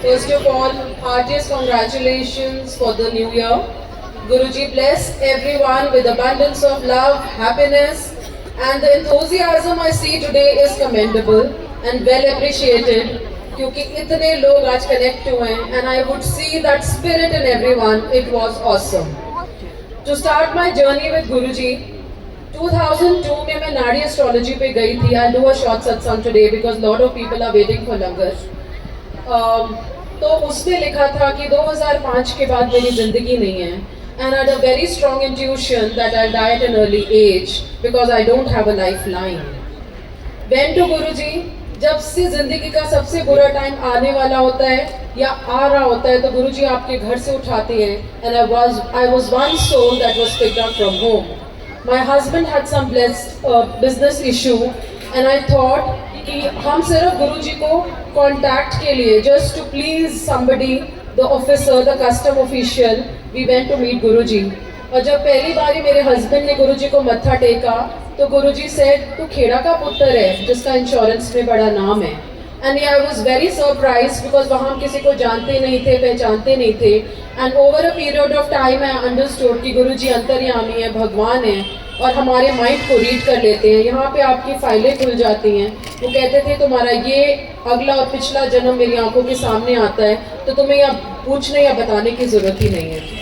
First of all, heartiest congratulations for the new year. Guruji bless everyone with abundance of love, happiness, and the enthusiasm I see today is commendable and well appreciated. क्योंकि इतने लोग आज connect हुए हैं, and I would see that spirit in everyone. It was awesome. To start my journey with Guruji, 2002 में मैं नाड़ी astrology पे गई थी. I'll do a short satsang today because lot of people are waiting for langar. तो उसमें लिखा था कि 2005 के बाद मेरी ज़िंदगी नहीं है. And I had a very strong intuition that I'll die at an early age because I don't have a lifeline. Went to Guruji. जब से ज़िंदगी का सबसे बुरा टाइम आने वाला होता है या आ रहा होता है तो गुरुजी आपके घर से उठाते हैं. And I was one soul that was picked up from home. My husband had some business issue and I thought कि हम सिर्फ गुरुजी को कांटेक्ट के लिए just to please somebody, the officer, the custom official, we went to meet गुरुजी. और जब पहली बारी मेरे हस्बैंड ने गुरुजी को मत्था टेका तो गुरुजी said तू खेड़ा का पुत्र है जिसका इंश्योरेंस में बड़ा नाम है. And I was very surprised because वहाँ हम किसी को जानते नहीं थे, पहचानते नहीं थे. And over a period of time I understood कि गुरुजी अंतर्यामी है, भगवान है और हमारे माइंड को रीड कर लेते हैं. यहाँ पे आपकी फाइलें खुल जाती हैं. वो कहते थे तुम्हारा ये अगला और पिछला जन्म मेरी आंखों के सामने आता है तो तुम्हें यह पूछने या बताने की ज़रूरत ही नहीं है.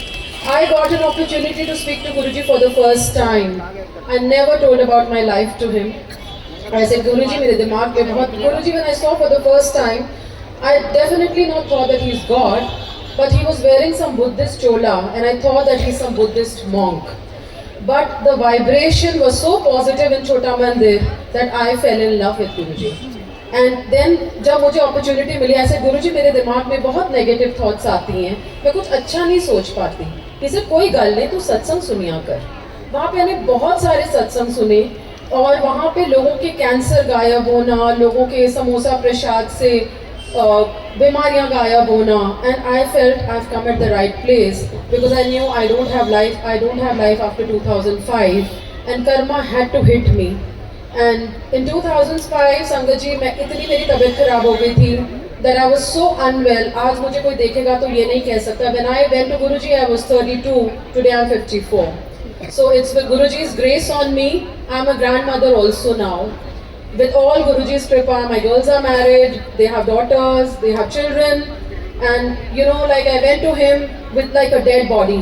I got an opportunity to speak to Guruji for the first time. I never told about my life to him. I said, Guruji, मेरे दिमाग में बहुत. Guruji, when I saw for the first time, I definitely not thought that he's God, but he was wearing some Buddhist chola, and I thought that he's some Buddhist monk. But the vibration was so positive in Chota Mandir that I fell in love with Guruji. And then जब मुझे opportunity मिली ऐसे गुरुजी मेरे दिमाग में बहुत negative thoughts आती हैं, मैं कुछ अच्छा नहीं सोच पाती. किसी कोई गल नहीं तू सत्संग सुनिया कर. वहाँ पे मैंने बहुत सारे सत्संग सुने और वहाँ पे लोगों के कैंसर गायब होना, लोगों के समोसा प्रसाद से बीमारियाँ गायब होना. And I felt I've come at the right place because I knew I don't have life after 2005 and karma had to hit me. And in 2005 संगत जी मैं इतनी मेरी तबीयत खराब हो गई थी that I was so unwell. आज मुझे कोई देखेगा तो ये नहीं कह सकता. When I went to Guruji I was 32. Today I'm 54. So it's with Guruji's grace on me. I'm a grandmother also now. With all Guruji's kripa, my girls are married. They have daughters. They have children. And you know, like I went to him with like a dead body.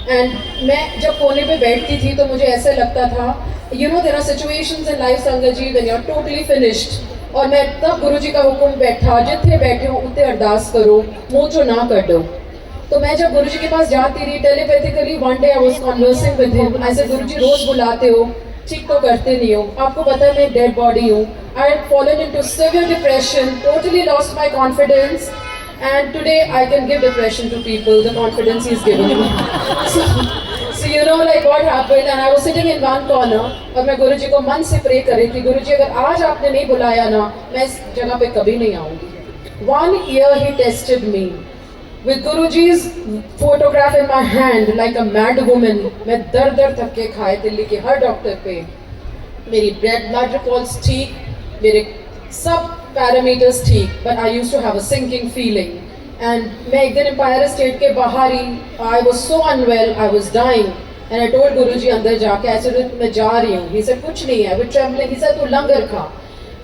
And मैं जब कोने पे बैठती थी तो मुझे ऐसे लगता था, you know, there are situations in life संगत जी when you're totally finished. और मैं तब गुरुजी का हुक्म बैठा जितने बैठे हो उतने अरदास करो, मुँह जो ना कर दो. तो मैं जब गुरुजी के पास जाती रही telepathically, one day I was conversing with him. I said, गुरुजी रोज बुलाते हो, ठीक तो करते नहीं हो. आपको पता है मैं डेड बॉडी हूँ. I had fallen into severe depression, totally lost my confidence. And today I can give depression to people, the confidence he's given me. So you know like what happened, and I was sitting in one corner और मैं गुरुजी को मन से pray कर रही थी, गुरुजी अगर आज आपने नहीं बुलाया ना मैं इस जगह पे कभी नहीं आऊँगी. 1 year he tested me with Guruji's photograph in my hand like a mad woman. मैं दर धक्के खाए दिल्ली के हर डॉक्टर पे. मेरी ब्लड रिपोर्ट्स ठीक, मेरे सब पैरामीटर्स ठीक, but I used to have a sinking feeling. And मैं एक दिन एम्पायर स्टेट के बाहर ही, I was so unwell, I was dying. And I told Guruji अंदर जाके ऐसे मैं जा रही हूँ. He said कुछ नहीं है. With trembling, he said तू लंगर खा.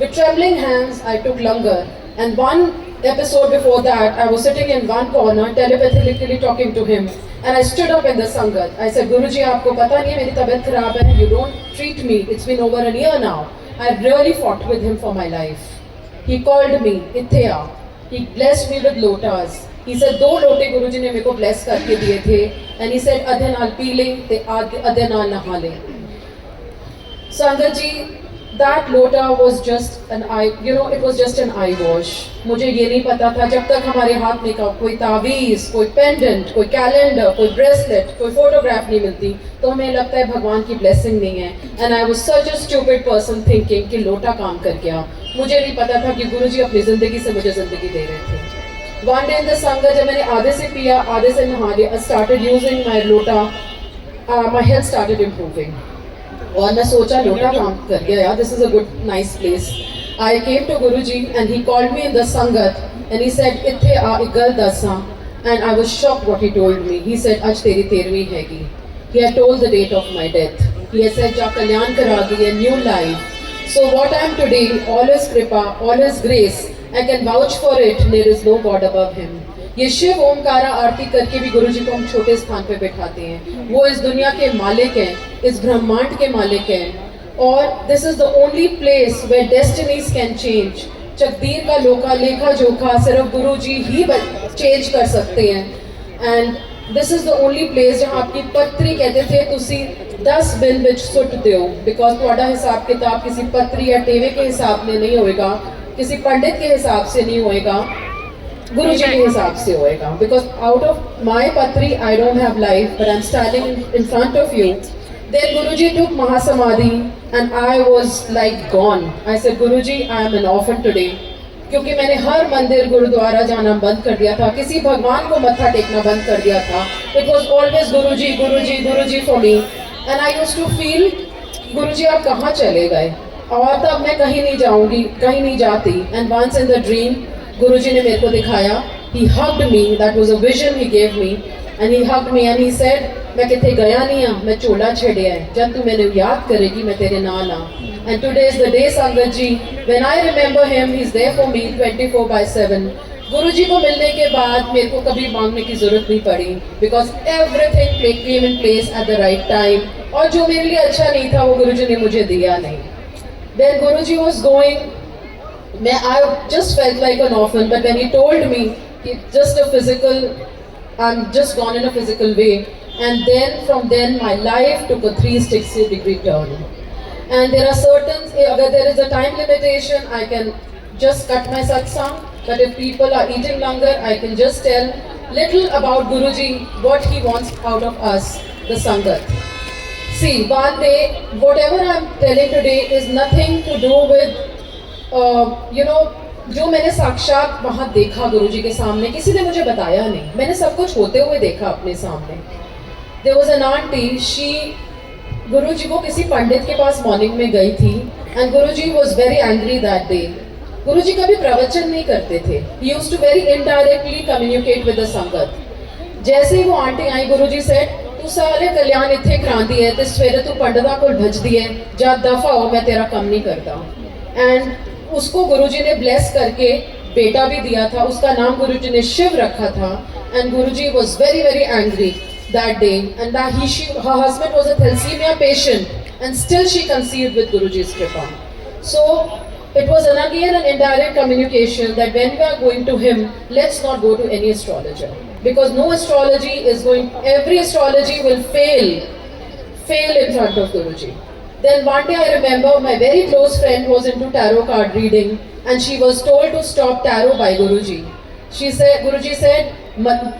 With trembling hands, I took langar. And one episode before that, I was sitting in one corner, telepathically talking to him. And I stood up in the sangat. I said, Guruji, आपको पता नहीं है मेरी तबीयत खराब है. You don't treat me. It's been over a year now. I really fought with him for my life. He called me, इत्थे आ. He blessed me with lotas. He said, 2 लोटे गुरुजी ने मेरे को bless करके दिए थे. And he said, अधे नाल P ले, ते अधे नाल नहा ले. संगत जी, that lota was just an eye, you know, it was just an eye wash. मुझे ये नहीं पता था जब तक हमारे हाथ में कोई तावीज़, कोई पेंडेंट, कोई कैलेंडर, कोई ब्रेसलेट, कोई फोटोग्राफ नहीं मिलती तो हमें लगता है भगवान की ब्लेसिंग नहीं है. And I was such a stupid person thinking कि लोटा काम कर गया. मुझे नहीं पता था कि गुरुजी अपनी ज़िंदगी से मुझे ज़िंदगी दे रहे थे. One day in the संगत जब मैंने आधे से पिया, आधे से नहा लिया, I started using my lota. My health started improving. और मैं सोचा लोटा काम कर गया यार, this is a good nice place. I came to Guruji and he called me in the Sangat and he said, "Ithe aa ek gal dassa." And I was shocked what he told me. He said, "Aj teri 13वीं हैगी." He had told the date of my death. He had said, "Ja kalyan karagi, a new life." So what I am today, all His kripa, all His grace, I can vouch for it. There is no God above Him. ये शिव ओमकारा आरती करके भी गुरु जी को हम छोटे स्थान पे बैठाते हैं. वो इस दुनिया के मालिक हैं, इस ब्रह्मांड के मालिक हैं. और this is the only place where destinies can change. तकदीर का लोका लेखा जोखा सिर्फ गुरु जी ही चेंज कर सकते हैं. And this is the only place जहाँ आपकी पत्री कहते थे तुसी 10 बिन विच सुट दियो, बिकॉज थोड़ा हिसाब किताब किसी पत्री या टेवे के हिसाब में नहीं होएगा, किसी पंडित के हिसाब से नहीं होएगा, गुरु जी के हिसाब से होएगा. बिकॉज आउट ऑफ माई पत्री I don't have life but I am standing in front of you. Then Guruji took Mahasamadhi and I was like gone. I said, Guruji, I am an orphan today. क्योंकि मैंने हर मंदिर गुरुद्वारा जाना बंद कर दिया था, किसी भगवान को मत्था टेकना बंद कर दिया था. It was always Guruji, Guruji, Guruji for me. And I used to feel, Guruji आप कहाँ चले गए? और तब मैं कहीं नहीं जाऊँगी, कहीं नहीं जाती. And once in the dream, Guruji ने मेरे को दिखाया. He hugged me. That was a vision he gave me. And he hugged me and he said, मैं किथे गया नहीं हाँ, मैं चोला छड़िया है. जब तू मैंने याद करेगी मैं तेरे नाल हाँ. And today is the day, Sangat ji, when I remember him, he's there for me 24/7. गुरु जी को मिलने के बाद मेरे को कभी मांगने की जरूरत नहीं पड़ी, because everything came in place at the right time. और जो मेरे लिए अच्छा नहीं था वो गुरु जी ने मुझे दिया नहीं. Then Guru ji was going, I just felt like an orphan, but when he told me it's just a physical, I'm just gone in a physical way. And then from then my life took a 360-degree turn. And there are certain, agar there is a time limitation, I can just cut my satsang. But if people are eating longer, I can just tell little about Guruji, what he wants out of us, the Sangat. See, one day, whatever I'm telling today is nothing to do with, जो मैंने साक्षात वहाँ देखा गुरुजी के सामने, किसी ने मुझे बताया नहीं. मैंने सब कुछ होते हुए देखा अपने सामने. There was an auntie, she गुरुजी को किसी पंडित के पास मॉर्निंग में गई थी and Guruji was very angry that day. गुरुजी कभी प्रवचन नहीं करते थे. He used to very indirectly communicate with the संगत. जैसे ही वो आंटी आई, गुरुजी said, तू साले कल्याण इत्थे करांदी है ते सवेरे तू पंडिता कोल भजदी है, जा दफा हो, मैं तेरा कम नहीं करता. एंड उसको गुरुजी ने ब्लेस करके बेटा भी दिया था. उसका नाम गुरुजी ने शिव रखा था. And Guruji was very very angry that day, and that her husband was a thalassemia patient, and still she conceived with Guruji's kripa. So it was again an indirect communication that when we are going to him, let's not go to any astrologer, because no astrology is going. Every astrology will fail in front of Guruji. Then one day I remember my very close friend was into tarot card reading, and she was told to stop tarot by Guruji. She said, Guruji said,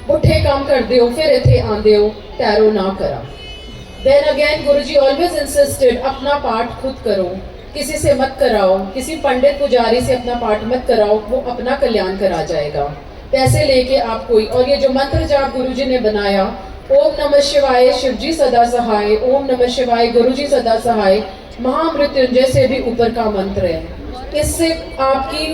पुठे काम कर दियो, फिर इथे आंदे हो, tarot ना करा. Then again Guruji always insisted, अपना पाठ खुद करो, किसी से मत कराओ, किसी पंडित पुजारी से अपना पाठ मत कराओ, वो अपना कल्याण करा जाएगा. पैसे लेके आप कोई, और ये जो मंत्र जाप गुरुजी ने बनाया, ओम नमः शिवाय शिवजी सदा सहाय, ओम नमः शिवाय गुरुजी सदा सहाय, महामृत्युंजय से भी ऊपर का मंत्र है. इससे आपकी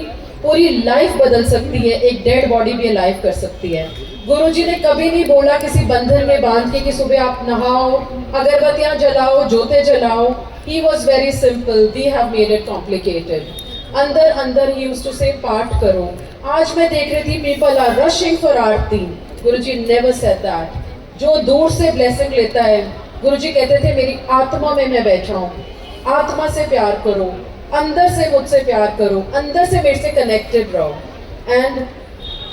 पूरी लाइफ बदल सकती है. एक डेड बॉडी भी लाइफ कर सकती है. गुरुजी ने कभी नहीं बोला किसी बंधन में बांध के कि सुबह आप नहाओ, अगरबत्तियां जलाओ, जोते जलाओ. He was very simple. We have made it complicated. अंदर अंदर he used to say पाठ करो. आज मैं देख रही थी people are rushing for Aarti. Guruji never said that. जो दूर से blessing लेता है, गुरुजी कहते थे मेरी आत्मा में मैं बैठा हूँ, आत्मा से प्यार करो, अंदर से मुझसे प्यार करो, अंदर से मेरे से कनेक्टेड रहो. एंड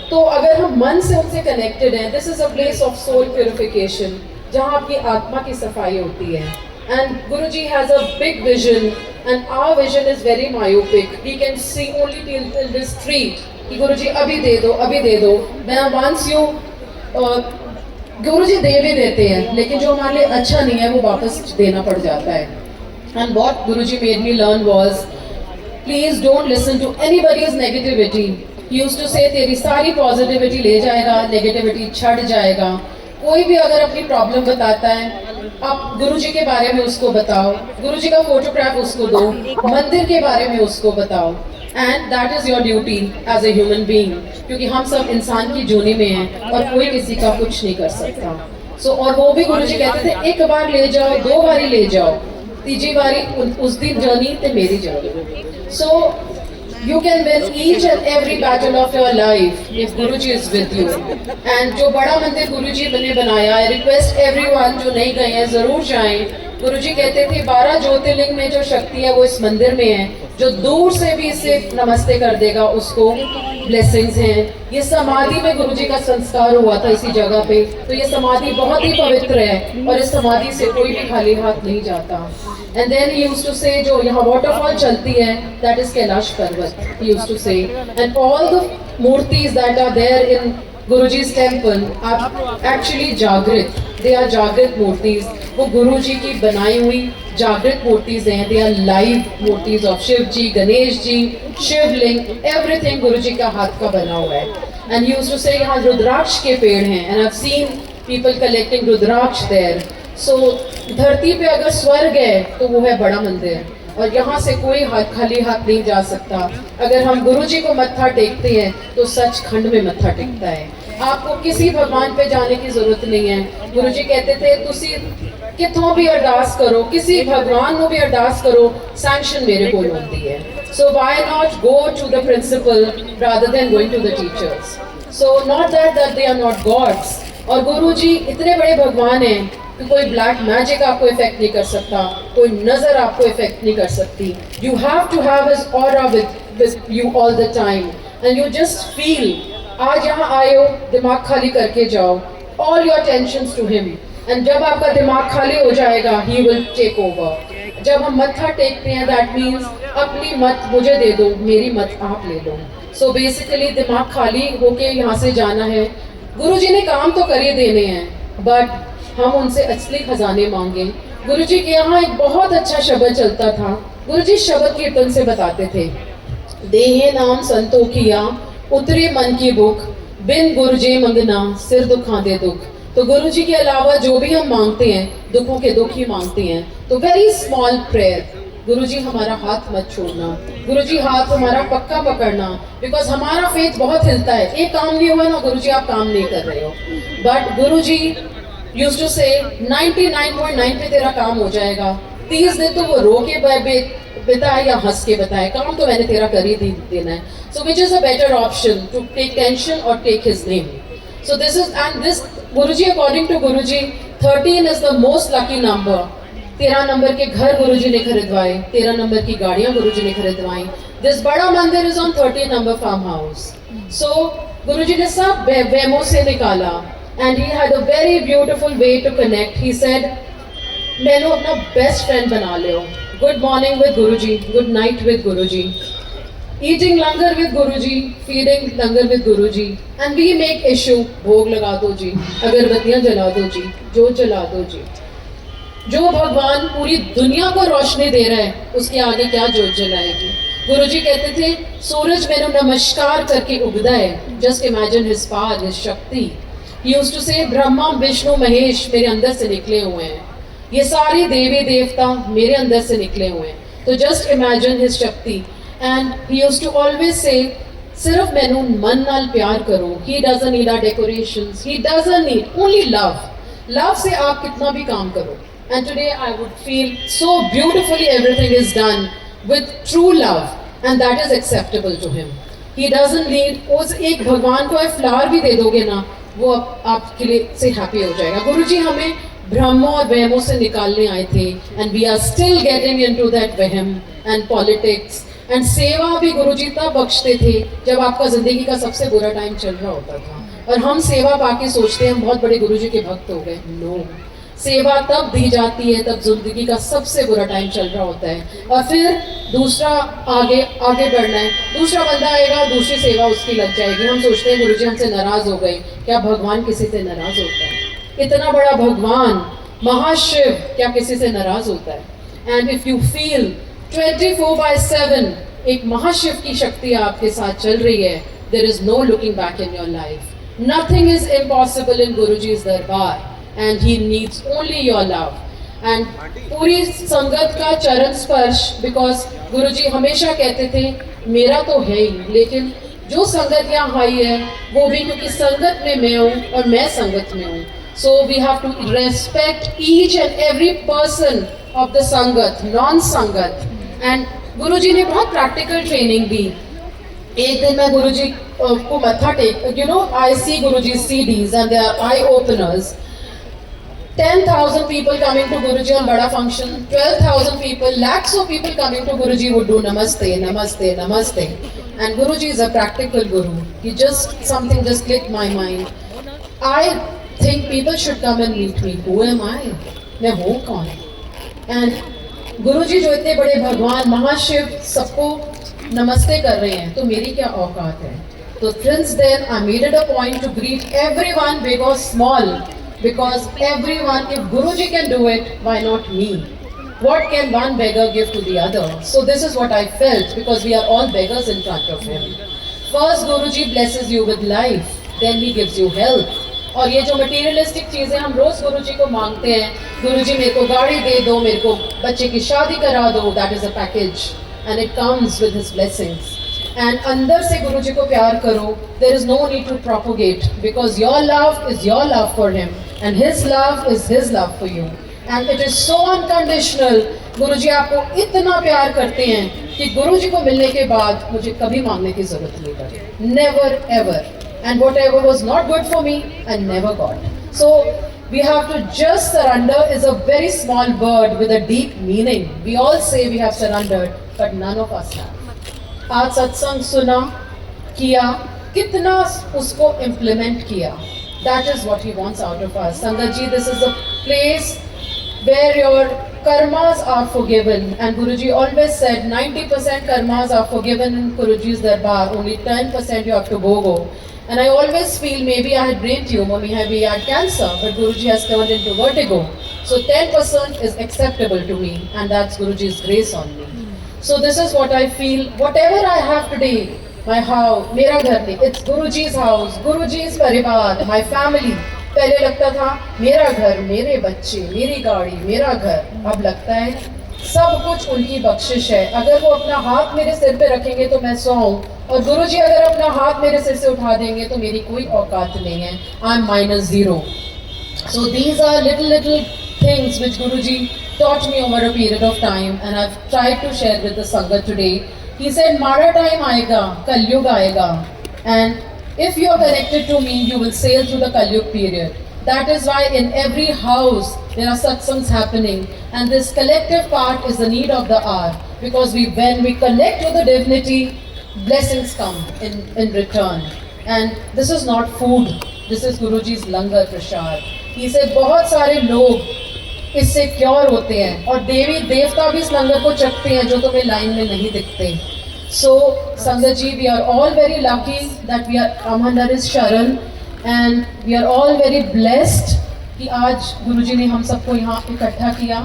तो अगर हम मन से उनसे कनेक्टेड हैं, this is a place of soul purification, जहाँ आपकी आत्मा की सफाई होती है. And Guruji has a big vision, and our vision is very myopic. We can see only till this tree कि गुरुजी अभी दे दो, अभी दे दो. मैं वांस यू, गुरुजी दे भी देते हैं, लेकिन जो हमारे लिए अच्छा नहीं है वो वापस देना पड़ जाता है. And what Guruji made me learn was, please don't listen to anybody's negativity. He used to say, तेरी सारी positivity ले जाएगा, negativity छड़ जाएगा. कोई भी अगर अपनी प्रॉब्लम बताता है, आप गुरुजी के बारे में उसको बताओ, गुरुजी का फोटोग्राफ उसको दो, मंदिर के बारे में उसको बताओ. And that is your duty as a human being, क्योंकि हम सब इंसान की जोनी में हैं और कोई किसी का कुछ नहीं कर सकता। और वो भी गुरुजी कहते थे एक बार ले जाओ, दो बारी ले जाओ, तीजी बारी उस दिन जर्नी ते मेरी journey. So you can win each and every battle of your life if Guruji is with you. And जो बड़ा मंदिर गुरुजी ने बनाया, I request everyone जो नहीं गए हैं जरूर जाएं। गुरुजी कहते थे 12 ज्योतिर्लिंग में जो शक्ति है वो इस मंदिर में है, जो दूर से भी इसे नमस्ते कर देगा उसको ब्लेसिंग्स हैं। ये समाधि में गुरुजी का संस्कार हुआ था इसी जगह पे, तो ये समाधि बहुत ही पवित्र है और इस समाधि से कोई भी खाली हाथ नहीं जाता। And then he used to say, जो यहाँ waterfall चलती है, that is कैलाश पर्वत, he used to say, and all the मूर्तिज that are there in Guruji's temple are actually जागृत, they are जागृत मूर्तिज, वो गुरुजी की बनाई हुई जागृत मूर्तिज हैं, they are live मूर्तिज of Shiv ji, Ganesh ji, Shivling, everything गुरुजी का हाथ का बना हुआ है। And he used to say यहाँ रुद्राक्ष के पेड़ हैं, and I've seen people collecting rudraksha there. सो धरती पे अगर स्वर्ग है तो वो है बड़ा मंदिर, और यहाँ से कोई खाली हाथ नहीं जा सकता। अगर हम गुरुजी को मत्था टेकते हैं तो सचखंड में मत्था टेकता है। आपको किसी भगवान पे जाने की जरूरत नहीं है। गुरुजी कहते थे तुसी कितों भी अरदास करो, किसी भगवान को भी अरदास करो, सैंक्शन मेरे को होती है। So why not go to the principal rather than going to the teachers. So not that they are not gods. और गुरुजी इतने बड़े भगवान हैं कि कोई ब्लैक मैजिक आपको इफेक्ट नहीं कर सकता, कोई नजर आपको इफेक्ट नहीं कर सकती। You have to have his aura with you all the time, and you just feel. आज यहाँ आए हो, दिमाग खाली करके जाओ, all your tensions to him, and जब आपका दिमाग खाली हो जाएगा ही विल टेक ओवर। जब हम मत्था टेकते हैं दैट मीन्स अपनी मत मुझे दे दो, मेरी मत आप ले लो। सो बेसिकली दिमाग खाली होके यहाँ से जाना है। गुरुजी ने काम तो कर ही देने हैं, बट हम उनसे असली खजाने मांगे। गुरुजी के यहाँ एक बहुत अच्छा शब्द चलता था। गुरुजी शब्द कीर्तन से बताते थे, देहे नाम संतो किया उतरे मन की भूख, बिन गुरुजी मंगना सिर दुखा दे दुख। तो गुरुजी के अलावा जो भी हम मांगते हैं दुखों के दुख ही मांगते हैं। तो वेरी स्मॉल प्रेयर, गुरुजी हमारा हाथ मत छोड़ना, गुरुजी हाथ हमारा पक्का पकड़ना, बिकॉज हमारा फेथ बहुत हिलता है। एक काम नहीं हुआ ना गुरुजी आप काम नहीं कर रहे हो, बट गुरुजी यूज्ड टू से 99.9 पे तेरा काम हो जाएगा। 30 दिन तो वो रो के बताए या हंस के बताए, काम तो मैंने तेरा कर ही देना है। So which is a better option to take tension और take his name. So this is and this Guruji according to Guruji 13 is the most lucky number. 13 number के घर गुरुजी ने खरीदवाए, 13 नंबर की गाड़ियां गुरुजी ने खरीदवाई। दिस बड़ा मंदिर is on 13 number farm house. So Guruji ने सब वेमो से निकाला, and he had a very beautiful way to connect. He said, मैंने अपना बेस्ट फ्रेंड बना लियो। Good morning with Guruji, good night with Guruji, eating langar with Guruji, feeding langar with Guruji, and we make issue, भोग लगा दो जी, अगरबत्तियां जला दो जी, जोत जला दो जी। जो भगवान पूरी दुनिया को रोशनी दे रहा है उसके आगे क्या जोत जलाएगी। गुरुजी कहते थे सूरज मैंने नमस्कार करके उगदा है, just imagine his power, his शक्ति। He used to say Brahma Vishnu Mahesh मेरे अंदर से निकले हुए हैं, ये सारी देवी देवता मेरे अंदर से निकले हुए हैं। तो जस्ट इमेजिन हिज शक्ति। And he used to always say सिर्फ मैनू मन नाल प्यार करो। He doesn't need our decorations, he doesn't need, only love. Love से आप कितना भी काम करो। And today I would feel so beautifully everything is done with true love, and that is acceptable to him. He doesn't need, उस एक भगवान को फ्लावर भी दे दोगे ना, वो आपके लिए से हैप्पी हो जाएगा। गुरुजी हमें भ्रमों और वहमों से निकालने आए थे, and we are still getting into that वहम एंड पॉलिटिक्स। एंड सेवा भी गुरुजी तब बख्शते थे जब आपका जिंदगी का सबसे बुरा टाइम चल रहा होता था, और हम सेवा पाके सोचते हैं हम बहुत बड़े गुरुजी के भक्त हो गए। नो, सेवा तब दी जाती है तब जिंदगी का सबसे बुरा टाइम चल रहा होता है, और फिर दूसरा आगे बढ़ना है, दूसरा बंदा आएगा, दूसरी सेवा उसकी लग जाएगी। हम सोचते हैं गुरुजी हमसे नाराज हो गए। क्या भगवान किसी से नाराज होता है? इतना बड़ा भगवान महाशिव क्या किसी से नाराज होता है? एंड इफ यू फील 24/7 एक महाशिव की शक्ति आपके साथ चल रही है, there is no looking back in your life. Nothing is impossible in गुरुजी's दरबार, and he needs only your love. And पूरी संगत का चरण स्पर्श, बिकॉज गुरुजी हमेशा कहते थे मेरा तो है ही, लेकिन जो संगत यहाँ आई है वो भी क्योंकि संगत में मैं हूँ और मैं संगत में हूँ. So we have to respect each and every person of the संगत, नॉन संगत. एंड गुरुजी ने बहुत प्रैक्टिकल ट्रेनिंग दी. एक दिन मैं गुरुजी को मत्था टेक, you know, I see Guruji CDs and they are eye openers. 10,000 people coming to Guruji on bada function, 12,000 people, lakhs of people coming to Guruji would do namaste, namaste, namaste. And Guruji is a practical guru. He just, something just clicked my mind. I think people should come and meet me. Who am I? मैं हूँ कौन? And गुरुजी जो इतने बड़े भगवान महाशिव सबको नमस्ते कर रहे हैं, तो मेरी क्या औकात है? तो since then I made it a point to greet everyone, big or small, because everyone, if Guruji can do it, why not me? What can one beggar give to the other? So this is what I felt, because we are all beggars in front of him. First Guruji blesses you with life, then he gives you health. और ये जो materialistic चीज़ें हम रोज़ गुरुजी को मांगते हैं, गुरुजी मेरे को गाड़ी दे दो, मेरे को बच्चे की शादी करा दो, that is a package and it comes with his blessings. And अंदर से गुरुजी को प्यार करो. There is no need to propagate, because your love is your love for him and his love is his love for you. And it is so unconditional. Guruji आपको इतना प्यार करते हैं कि गुरुजी को मिलने के बाद मुझे कभी मांगने की ज़रूरत नहीं पड़ी. Never ever. And whatever was not good for me, I never got. So we have to just surrender. Is a very small word with a deep meaning. We all say we have surrendered, but none of us have. आज सत्संग सुना, किया, कितना उसको implement किया. That is what he wants out of us. Sangat ji, this is a place where your karmas are forgiven. And Guruji always said 90% karmas are forgiven in Guruji's darbar. Only 10% you have to go. And I always feel maybe I had brain tumor, maybe I had cancer, but Guruji has turned into vertigo. So 10% is acceptable to me, and that's Guruji's grace on me. So this is what I feel. Whatever I have today, my house, मेरा घर नहीं, it's Guruji's house, Guruji's परिवार, my family. पहले लगता था मेरा घर, मेरे बच्चे, मेरी गाड़ी, मेरा घर. अब लगता है सब कुछ उनकी बख्शिश है. अगर वो अपना हाथ मेरे सिर पे रखेंगे तो मैं सोऊं, और गुरुजी अगर अपना हाथ मेरे सिर से उठा देंगे तो मेरी कोई औकात नहीं है. I am -0. So these are little things which Guruji taught me over a period of time, and I've tried to share with the Sangat today. He said, "Mara time आएगा, कलयुग आएगा, and if you are connected to me, you will sail through the Kalyug period." That is why in every house there are satsangs happening, and this collective part is the need of the hour, because when we connect to the divinity, blessings come in return. And this is not food, this is Guruji's langar prashad. He said बहुत सारे लोग इससे cure होते हैं, और देवी देवता भी इस लंगर को चखते हैं जो तुम्हें लाइन में नहीं दिखते. So Sangat ji, we are all very lucky that we are come under his sharan, and we are all very blessed कि आज गुरुजी ने हम सबको यहाँ इकट्ठा किया.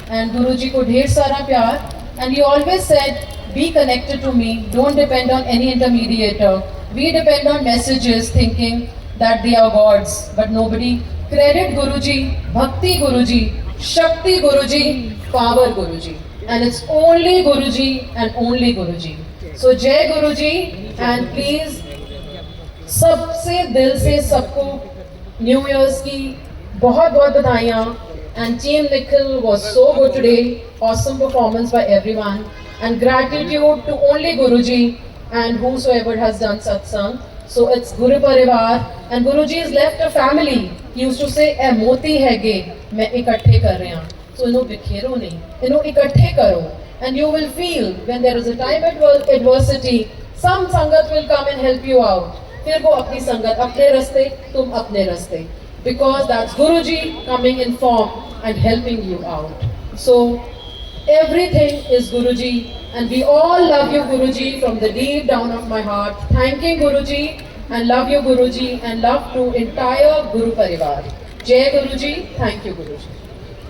And गुरुजी को ढेर सारा प्यार. And he always said, be connected to me, don't depend on any intermediator. We depend on messages thinking that they are gods, but nobody. Credit Guruji, Bhakti Guruji, Shakti Guruji, Power Guruji. And it's only Guruji and only Guruji. So Jai Guruji, and please सबसे दिल से सबको new years की बहुत बहुत बधाइयाँ. And Team Nikhil was so good today. Awesome performance by everyone. And gratitude to only Guruji and whosoever has done satsang. So it's Guru Parivar, and Guruji has left a family. He used to say, "ए मोती है गे, मैं इकट्ठे कर रहे हैं." So इन्हों बिखेरो नहीं, इन्हों इकट्ठे करो. And you will feel when there is a time at adversity, some sangat will come and help you out. फिर वो अपनी संगत अपने रास्ते, तुम अपने रास्ते. Because that's Guruji coming in form and helping you out. So everything is Guruji, and we all love you Guruji from the deep down of my heart. Thanking Guruji and love you Guruji, and love to entire Guru Parivar. Jai Guruji, thank you Guruji.